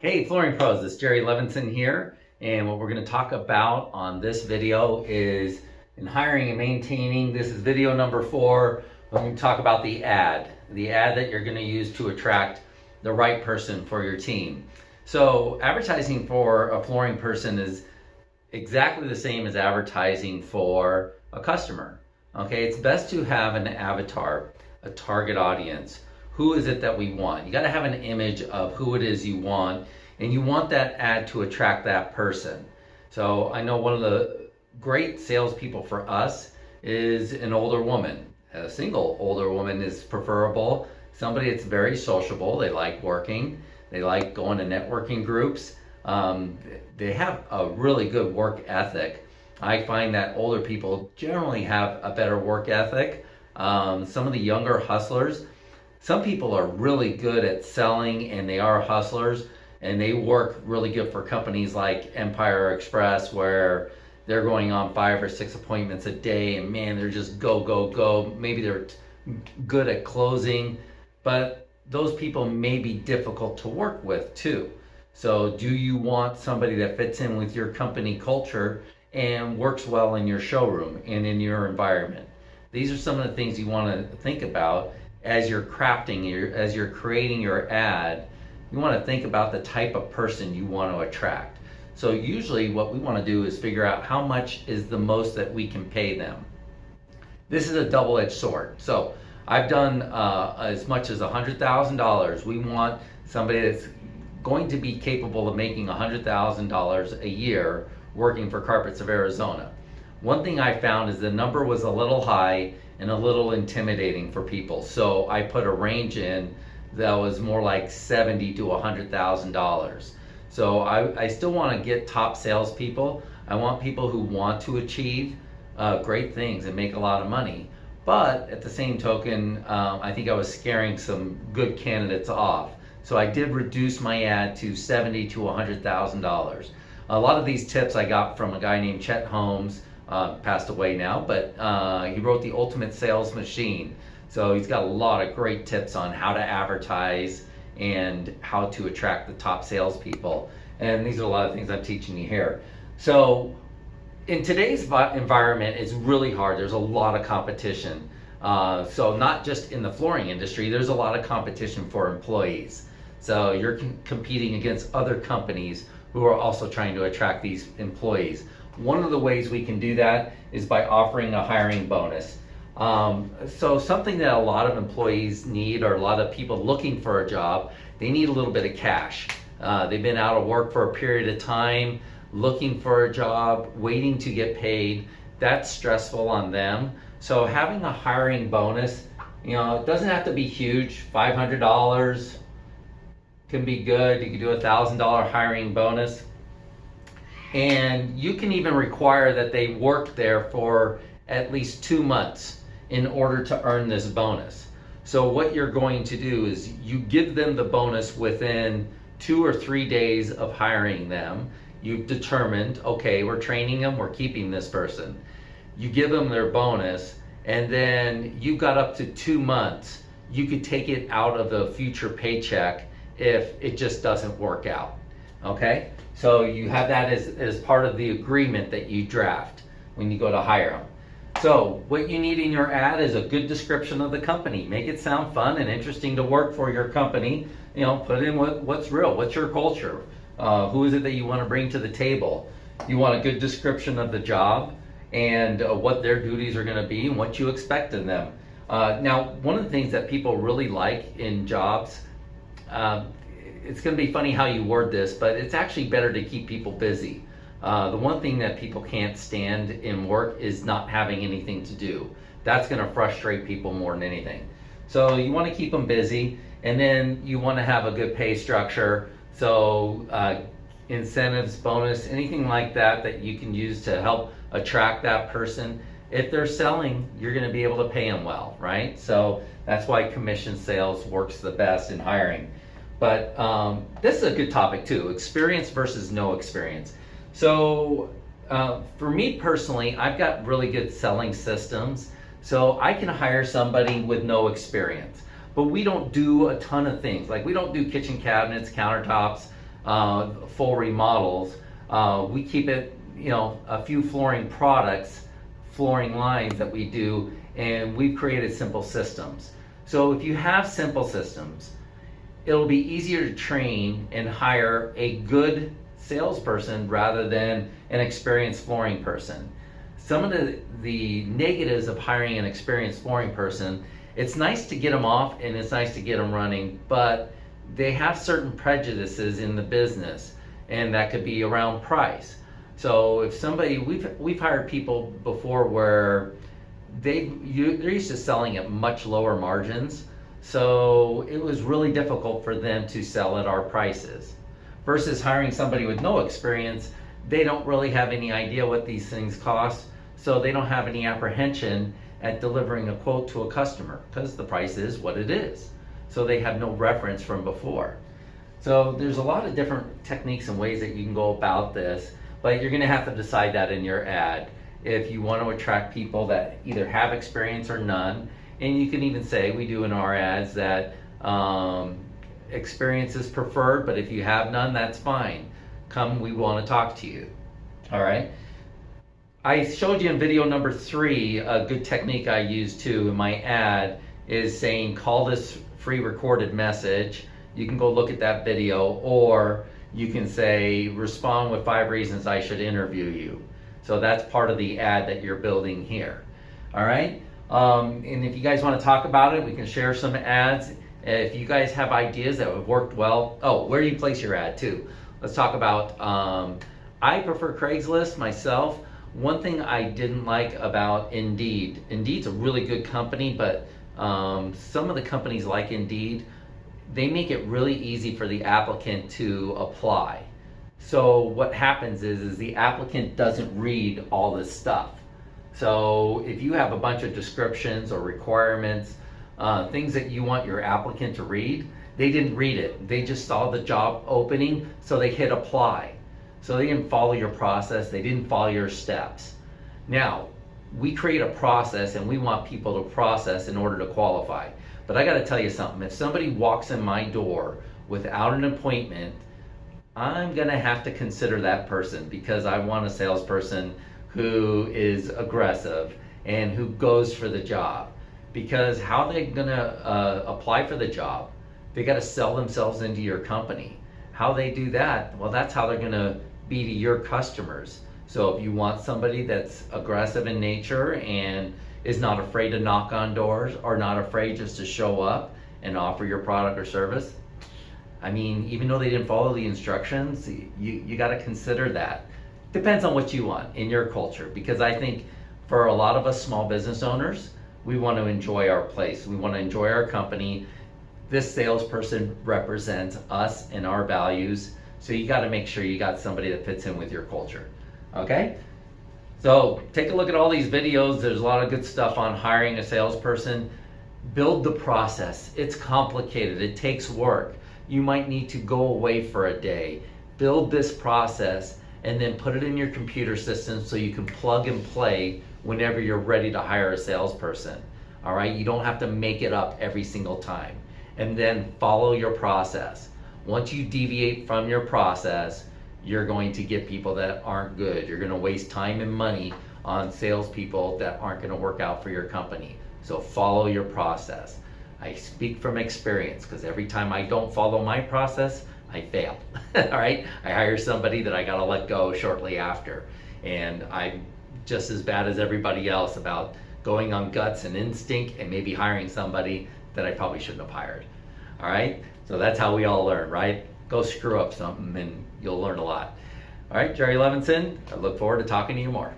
Hey Flooring Pros, it's Jerry Levinson here, and what we're going to talk about on this video is in hiring and maintaining. This is video number 4. We're going to talk about the ad that you're going to use to attract the right person for your team. So advertising for a flooring person is exactly the same as advertising for a customer. Okay, it's best to have an avatar, a target audience. Who is it that we want? You got to have an image of who it is you want, and you want that ad to attract that person. So I know one of the great salespeople for us is an older woman. A single older woman is preferable. Somebody that's very sociable. They like working. They like going to networking groups. They have a really good work ethic. I find that older people generally have a better work ethic. Some of the younger hustlers, some people are really good at selling and they are hustlers and they work really good for companies like Empire Express where they're going on 5 or 6 appointments a day and man, they're just go, go, go. Maybe they're good at closing, but those people may be difficult to work with too. So do you want somebody that fits in with your company culture and works well in your showroom and in your environment? These are some of the things you want to think about as you're as you're creating your ad. You want to think about the type of person you want to attract. So usually what we want to do is figure out how much is the most that we can pay them. This is a double-edged sword. So I've done as much as $100,000. We want somebody that's going to be capable of making $100,000 a year working for Carpets of Arizona. One thing I found is the number was a little high and a little intimidating for people. So I put a range in that was more like $70,000 to $100,000. So I still want to get top salespeople. I want people who want to achieve great things and make a lot of money. But at the same token, I think I was scaring some good candidates off. So I did reduce my ad to $70,000 to $100,000. A lot of these tips I got from a guy named Chet Holmes, passed away now, but he wrote The Ultimate Sales Machine. So he's got a lot of great tips on how to advertise and how to attract the top salespeople. And these are a lot of things I'm teaching you here. So in today's environment, it's really hard. There's a lot of competition. So not just in the flooring industry, there's a lot of competition for employees. So you're competing against other companies who are also trying to attract these employees. One of the ways we can do that is by offering a hiring bonus. So something that a lot of employees need, or a lot of people looking for a job, they need a little bit of cash. They've been out of work for a period of time, looking for a job, waiting to get paid. That's stressful on them. So having a hiring bonus, it doesn't have to be huge. $500 can be good. You can do a $1,000 hiring bonus. And you can even require that they work there for at least 2 months in order to earn this bonus. So what you're going to do is you give them the bonus within 2 or 3 days of hiring them. You've determined, okay, we're training them, we're keeping this person. You give them their bonus, and then you've got up to 2 months. You could take it out of the future paycheck if it just doesn't work out. Okay, so you have that as part of the agreement that you draft when you go to hire them. So what you need in your ad is a good description of the company. Make it sound fun and interesting to work for your company. Put in what's real, what's your culture, who is it that you want to bring to the table. You want a good description of the job and what their duties are going to be and what you expect of them. Now, one of the things that people really like in jobs, it's going to be funny how you word this, but it's actually better to keep people busy. The one thing that people can't stand in work is not having anything to do. That's going to frustrate people more than anything. So you want to keep them busy, and then you want to have a good pay structure. So incentives, bonus, anything like that that you can use to help attract that person. If they're selling, you're going to be able to pay them well, right? So that's why commission sales works the best in hiring. But this is a good topic too, experience versus no experience. So for me personally, I've got really good selling systems. So I can hire somebody with no experience. But we don't do a ton of things. Like we don't do kitchen cabinets, countertops, full remodels. We keep it, a few flooring products, flooring lines that we do, and we've created simple systems. So if you have simple systems, it'll be easier to train and hire a good salesperson rather than an experienced flooring person. Some of the negatives of hiring an experienced flooring person, it's nice to get them off and it's nice to get them running, but they have certain prejudices in the business, and that could be around price. So if somebody, we've hired people before where they're used to selling at much lower margins, so it was really difficult for them to sell at our prices. Versus hiring somebody with no experience, they don't really have any idea what these things cost, so they don't have any apprehension at delivering a quote to a customer because the price is what it is. So they have no reference from before. So there's a lot of different techniques and ways that you can go about this, but you're gonna have to decide that in your ad. If you want to attract people that either have experience or none, and you can even say, we do in our ads that experience is preferred, but if you have none, that's fine. Come, we want to talk to you. All right. I showed you in video number 3 a good technique I use too in my ad is saying, call this free recorded message. You can go look at that video, or you can say, respond with 5 reasons I should interview you. So that's part of the ad that you're building here. All right. And if you guys want to talk about it, we can share some ads. If you guys have ideas that have worked well, where do you place your ad too? Let's talk about, I prefer Craigslist myself. One thing I didn't like about Indeed, Indeed's a really good company, but some of the companies like Indeed, they make it really easy for the applicant to apply. So what happens is the applicant doesn't read all this stuff. So if you have a bunch of descriptions or requirements, things that you want your applicant to read, they didn't read it. They just saw the job opening, so they hit apply. So they didn't follow your process. They didn't follow your steps. Now, we create a process and we want people to process in order to qualify. But I got to tell you something. If somebody walks in my door without an appointment, I'm going to have to consider that person, because I want a salesperson who is aggressive and who goes for the job. Because how are they going to apply for the job? They got to sell themselves into your company. How they do that? Well, that's how they're going to be to your customers. So if you want somebody that's aggressive in nature and is not afraid to knock on doors, or not afraid just to show up and offer your product or service, I mean, even though they didn't follow the instructions, you got to consider that. Depends on what you want in your culture, because I think for a lot of us small business owners, we want to enjoy our place. We want to enjoy our company. This salesperson represents us and our values. So you got to make sure you got somebody that fits in with your culture. Okay? So take a look at all these videos. There's a lot of good stuff on hiring a salesperson. Build the process. It's complicated. It takes work. You might need to go away for a day. Build this process and then put it in your computer system so you can plug and play whenever you're ready to hire a salesperson. All right? You don't have to make it up every single time. And then follow your process. Once you deviate from your process, you're going to get people that aren't good. You're going to waste time and money on salespeople that aren't going to work out for your company. So follow your process. I speak from experience, because every time I don't follow my process, I fail. All right? I hire somebody that I got to let go shortly after. And I'm just as bad as everybody else about going on guts and instinct and maybe hiring somebody that I probably shouldn't have hired. All right? So that's how we all learn, right? Go screw up something and you'll learn a lot. All right, Jerry Levinson, I look forward to talking to you more.